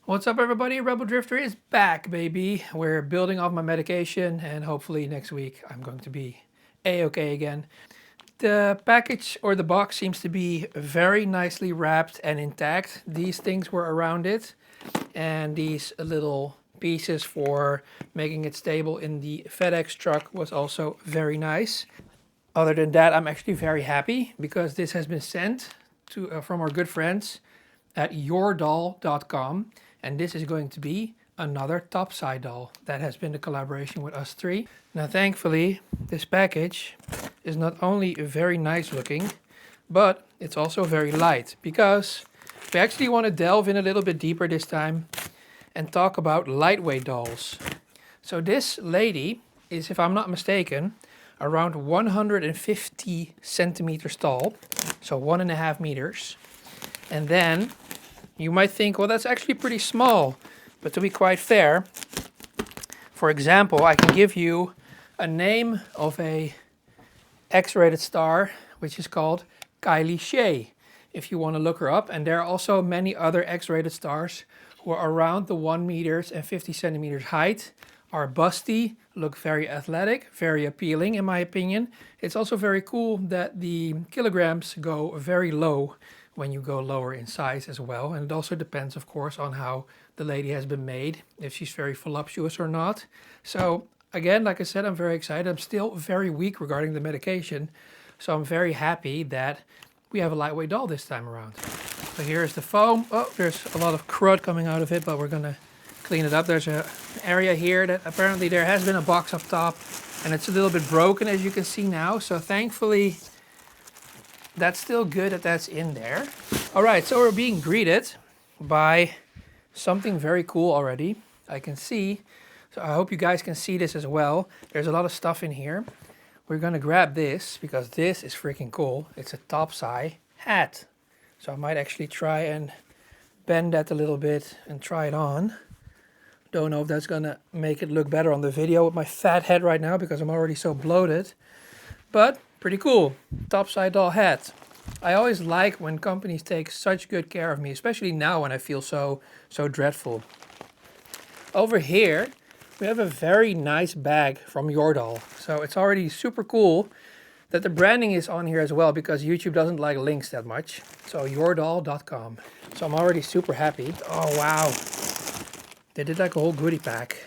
What's up everybody, Rebel Drifter is back, baby. We're building off my medication and hopefully next week I'm going to be a-okay again. The package or the box seems to be very nicely wrapped and intact. These things were around it and these little pieces for making it stable in the FedEx truck was also very nice. Other than that, I'm actually very happy because this has been sent to from our good friends at YourDoll.com. And this is going to be another TopCyDoll that has been the collaboration with us three. Now thankfully, this package is not only very nice looking, but it's also very light because we actually want to delve in a little bit deeper this time and talk about lightweight dolls. So this lady is, if I'm not mistaken, around 150 centimeters tall, so 1.5 meters. And then you might think, well, that's actually pretty small. But to be quite fair, for example, I can give you a name of a X-rated star, which is called Kylie Shea, if you want to look her up. And there are also many other X-rated stars who are around the 1 meters and 50 centimeters height, are busty, look very athletic, very appealing in my opinion. It's also very cool that the kilograms go very low when you go lower in size as well. And it also depends, of course, on how the lady has been made, if she's very voluptuous or not. So again, like I said, I'm very excited. I'm still very weak regarding the medication. So I'm very happy that we have a lightweight doll this time around. So here's the foam. Oh, there's a lot of crud coming out of it, but we're gonna clean it up. There's an area here that apparently there has been a box up top and it's a little bit broken, as you can see now. So thankfully, that's still good that that's in there. All right, so we're being greeted by something very cool already. I can see, so I hope you guys can see this as well. There's a lot of stuff in here. We're gonna grab this because this is freaking cool. It's a TopCy hat. So I might actually try and bend that a little bit and try it on. Don't know if that's gonna make it look better on the video with my fat head right now because I'm already so bloated. But pretty cool. TopCyDoll hat. I always like when companies take such good care of me, especially now when I feel so dreadful. Over here, we have a very nice bag from YourDoll. So it's already super cool that the branding is on here as well because YouTube doesn't like links that much. So YourDoll.com. So I'm already super happy. Oh, wow. They did like a whole goodie pack.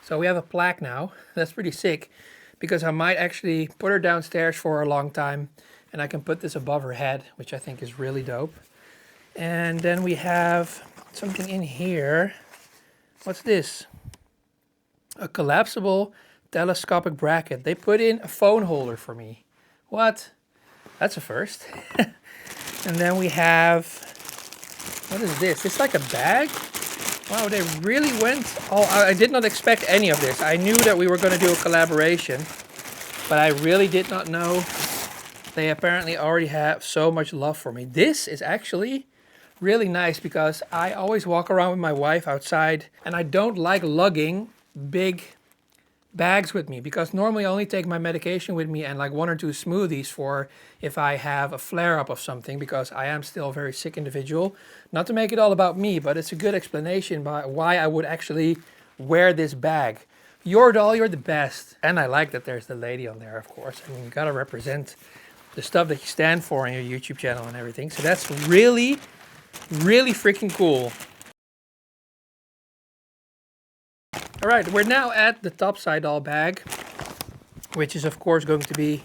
So we have a plaque now. That's pretty sick because I might actually put her downstairs for a long time and I can put this above her head, which I think is really dope. And then we have something in here. What's this? A collapsible telescopic bracket. They put in a phone holder for me. What? That's a first. And then we have, what is this? It's like a bag? Wow, they really went all out. I did not expect any of this. I knew that we were going to do a collaboration, but I really did not know they apparently already have so much love for me. This is actually really nice because I always walk around with my wife outside and I don't like lugging big bags with me because normally I only take my medication with me and like 1 or 2 smoothies for if I have a flare-up of something because I am still a very sick individual. Not to make it all about me, but it's a good explanation by why I would actually wear this bag. YourDoll, you're the best. And I like that there's the lady on there, of course. I mean, you gotta represent the stuff that you stand for on your YouTube channel and everything. So that's really, really freaking cool. All right, we're now at the TopCyDoll bag, which is of course going to be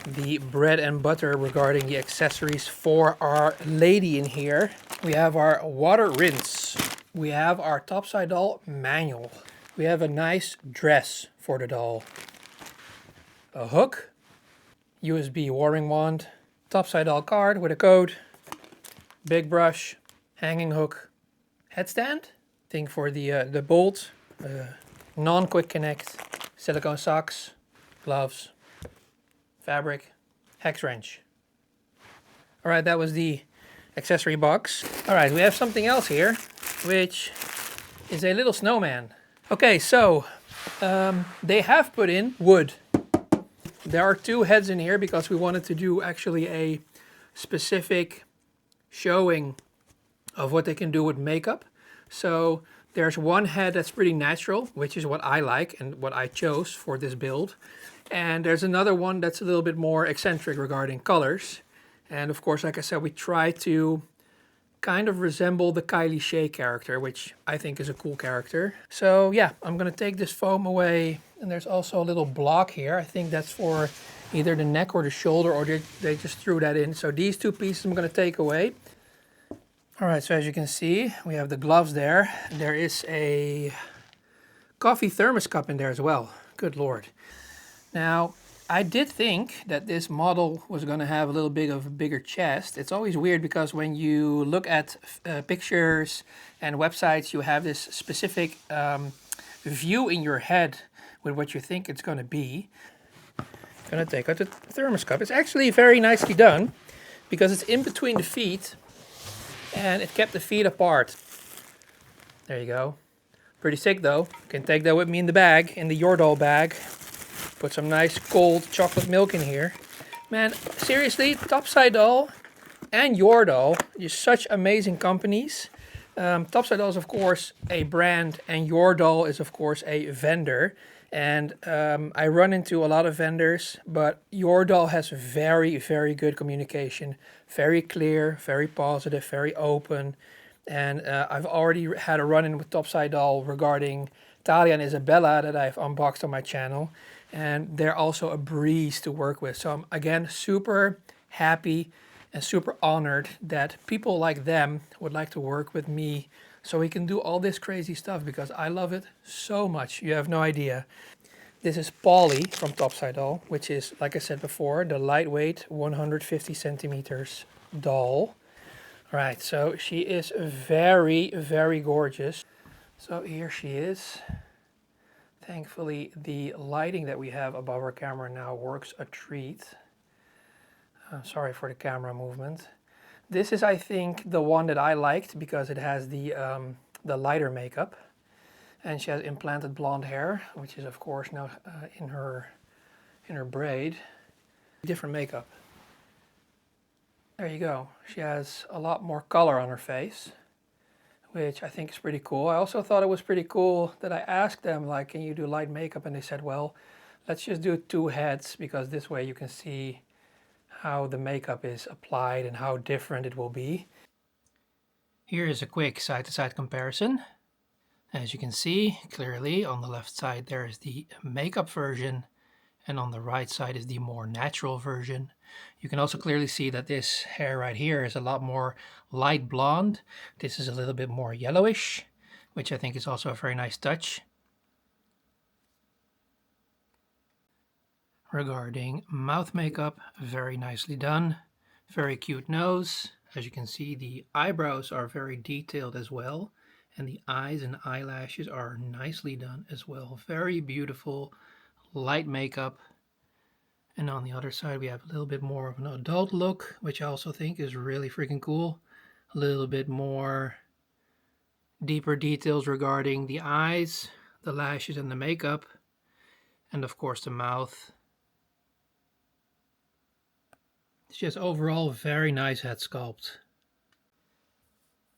the bread and butter regarding the accessories for our lady in here. We have our water rinse. We have our TopCyDoll manual. We have a nice dress for the doll. A hook, USB warming wand, TopCyDoll card with a code, big brush, hanging hook, headstand, thing for the bolt, non-quick connect, silicone socks, gloves, fabric, hex wrench. All right, that was the accessory box. All right, we have something else here, which is a little snowman. Okay, so they have put in wood. There are 2 heads in here because we wanted to do actually a specific showing of what they can do with makeup. So there's one head that's pretty natural, which is what I like and what I chose for this build. And there's another one that's a little bit more eccentric regarding colors. And of course, like I said, we try to kind of resemble the Kylie Shea character, which I think is a cool character. So yeah, I'm gonna take this foam away. And there's also a little block here. I think that's for either the neck or the shoulder, or they just threw that in. So these two pieces I'm gonna take away. All right, so as you can see, we have the gloves there. There is a coffee thermos cup in there as well. Good Lord. Now, I did think that this model was going to have a little bit of a bigger chest. It's always weird because when you look at pictures and websites, you have this specific view in your head with what you think it's going to be. I'm going to take out the thermos cup. It's actually very nicely done because it's in between the feet and it kept the feet apart. There you go. Pretty sick though. Can take that with me in the bag, in the YourDoll bag. Put some nice cold chocolate milk in here. Man, seriously, TopCyDoll and YourDoll, just such amazing companies. TopCyDoll is of course a brand and YourDoll is of course a vendor. And I run into a lot of vendors, but YourDoll has very, very good communication. Very clear, very positive, very open. And I've already had a run-in with TopCyDoll regarding Talia and Isabella that I've unboxed on my channel. And they're also a breeze to work with. So I'm, again, super happy and super honored that people like them would like to work with me so we can do all this crazy stuff because I love it so much. You have no idea. This is Polly from TopCyDoll, which is, like I said before, the lightweight 150 centimeters doll. All right, so she is very, very gorgeous. So here she is. Thankfully, the lighting that we have above our camera now works a treat. Sorry for the camera movement. This is, I think, the one that I liked because it has the lighter makeup. And she has implanted blonde hair, which is, of course, now in her braid. Different makeup. There you go. She has a lot more color on her face, which I think is pretty cool. I also thought it was pretty cool that I asked them, like, can you do light makeup? And they said, well, let's just do two heads because this way you can see how the makeup is applied and how different it will be. Here is a quick side-to-side comparison. As you can see clearly, on the left side there is the makeup version and on the right side is the more natural version. You can also clearly see that this hair right here is a lot more light blonde. This is a little bit more yellowish, which I think is also a very nice touch. Regarding mouth makeup, very nicely done. Very cute nose. As you can see, the eyebrows are very detailed as well. And the eyes and eyelashes are nicely done as well. Very beautiful, light makeup. And on the other side, we have a little bit more of an adult look, which I also think is really freaking cool. A little bit more deeper details regarding the eyes, the lashes, and the makeup. And of course, the mouth. It's just overall very nice head sculpt.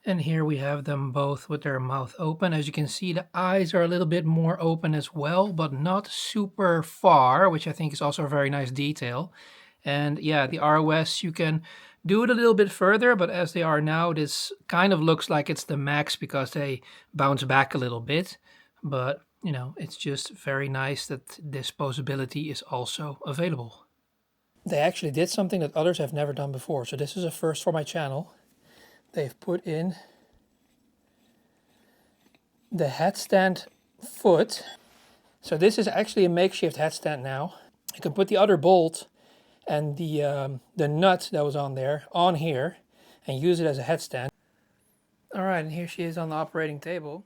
And here we have them both with their mouth open. As you can see, the eyes are a little bit more open as well, but not super far, which I think is also a very nice detail. And yeah, the ROS, you can do it a little bit further, but as they are now, this kind of looks like it's the max because they bounce back a little bit. But, you know, it's just very nice that this posability is also available. They actually did something that others have never done before. So this is a first for my channel. They've put in the headstand foot. So this is actually a makeshift headstand now. You can put the other bolt and the nut that was on there on here and use it as a headstand. All right, and here she is on the operating table.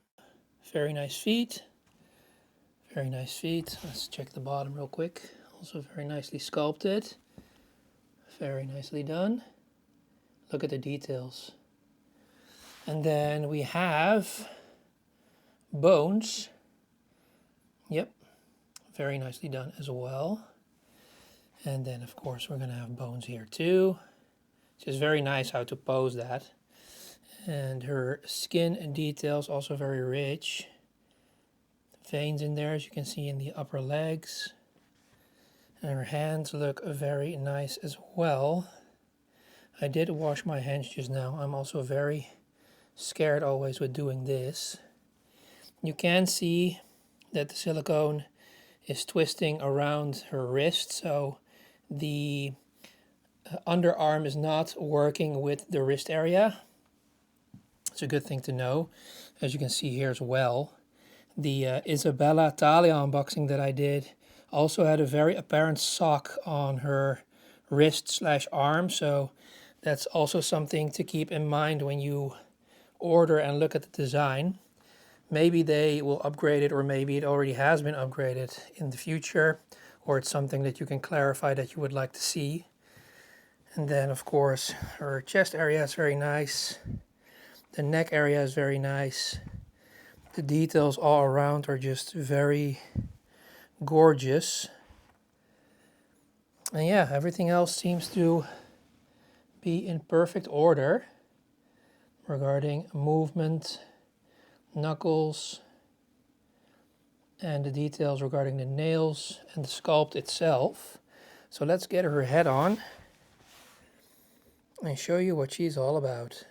Very nice feet. Very nice feet. Let's check the bottom real quick. Also very nicely sculpted. Very nicely done. Look at the details. And then we have bones. Yep, very nicely done as well. And then of course we're gonna have bones here too. It's just very nice how to pose that. And her skin and details also very rich. Veins in there, as you can see in the upper legs. And her hands look very nice as well. I did wash my hands just now. I'm also very scared always with doing this. You can see that the silicone is twisting around her wrist, so the underarm is not working with the wrist area. It's a good thing to know, as you can see here as well. The Isabella Talia unboxing that I did also had a very apparent sock on her wrist / arm, so that's also something to keep in mind when you order and look at the design. Maybe they will upgrade it, or maybe it already has been upgraded in the future, or it's something that you can clarify that you would like to see. And then of course her chest area is very nice. The neck area is very nice. The details all around are just very gorgeous. And yeah, everything else seems to be in perfect order regarding movement, knuckles, and the details regarding the nails and the sculpt itself. So let's get her head on and show you what she's all about.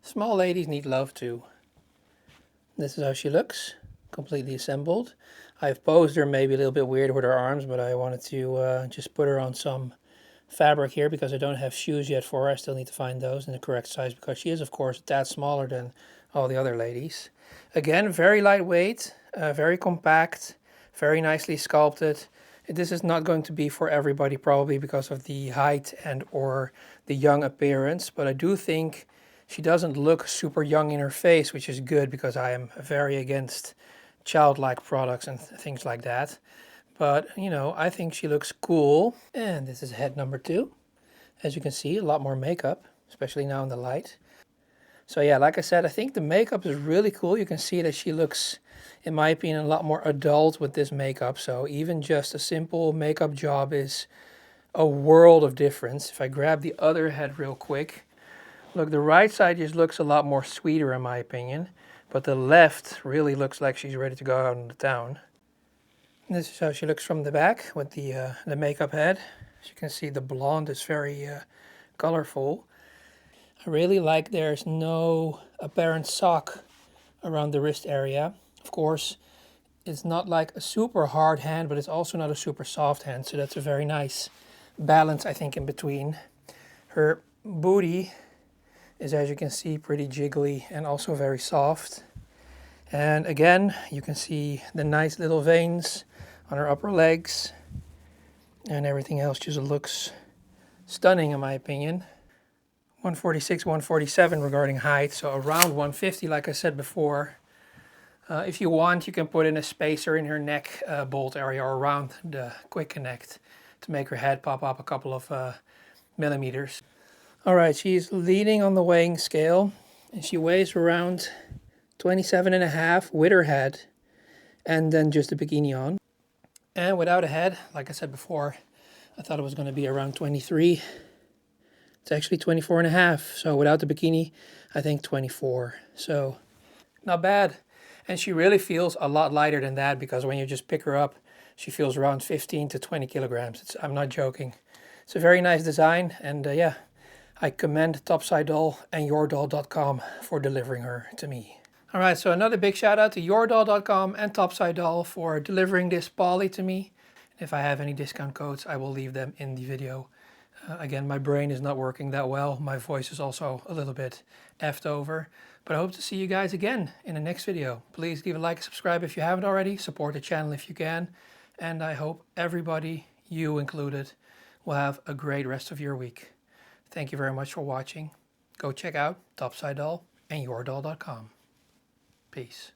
Small ladies need love too. This is how she looks, completely assembled. I've posed her maybe a little bit weird with her arms, but I wanted to just put her on some fabric here because I don't have shoes yet for her. I still need to find those in the correct size because she is of course a tad smaller than all the other ladies. Again, very lightweight, very compact, very nicely sculpted. This is not going to be for everybody probably because of the height and or the young appearance, but I do think she doesn't look super young in her face, which is good because I am very against childlike products and things like that. But, you know, I think she looks cool. And this is head number 2. As you can see, a lot more makeup, especially now in the light. So yeah, like I said, I think the makeup is really cool. You can see that she looks, in my opinion, a lot more adult with this makeup. So even just a simple makeup job is a world of difference. If I grab the other head real quick, look, the right side just looks a lot more sweeter in my opinion. But the left really looks like she's ready to go out into town. This is how she looks from the back with the makeup head. As you can see, the blonde is very colorful. I really like there's no apparent sock around the wrist area. Of course, it's not like a super hard hand, but it's also not a super soft hand. So that's a very nice balance, I think, in between. Her booty is, as you can see, pretty jiggly and also very soft. And again, you can see the nice little veins on her upper legs. And everything else just looks stunning in my opinion. 146, 147 regarding height, so around 150 like I said before. If you want, you can put in a spacer in her neck bolt area or around the quick connect to make her head pop up a couple of millimeters. Alright, she's leading on the weighing scale and she weighs around 27.5 with her head and then just a bikini on. And without a head, like I said before, I thought it was going to be around 23. It's actually 24.5, so without the bikini, I think 24. So, not bad. And she really feels a lot lighter than that because when you just pick her up, she feels around 15 to 20 kilograms. I'm not joking. It's a very nice design, and yeah, I commend TopCyDoll and YourDoll.com for delivering her to me. Alright, so another big shout out to YourDoll.com and TopCyDoll for delivering this Polly to me. If I have any discount codes, I will leave them in the video. Again, my brain is not working that well. My voice is also a little bit effed over. But I hope to see you guys again in the next video. Please leave a like and subscribe if you haven't already. Support the channel if you can. And I hope everybody, you included, will have a great rest of your week. Thank you very much for watching. Go check out TopCyDoll and YourDoll.com. Peace.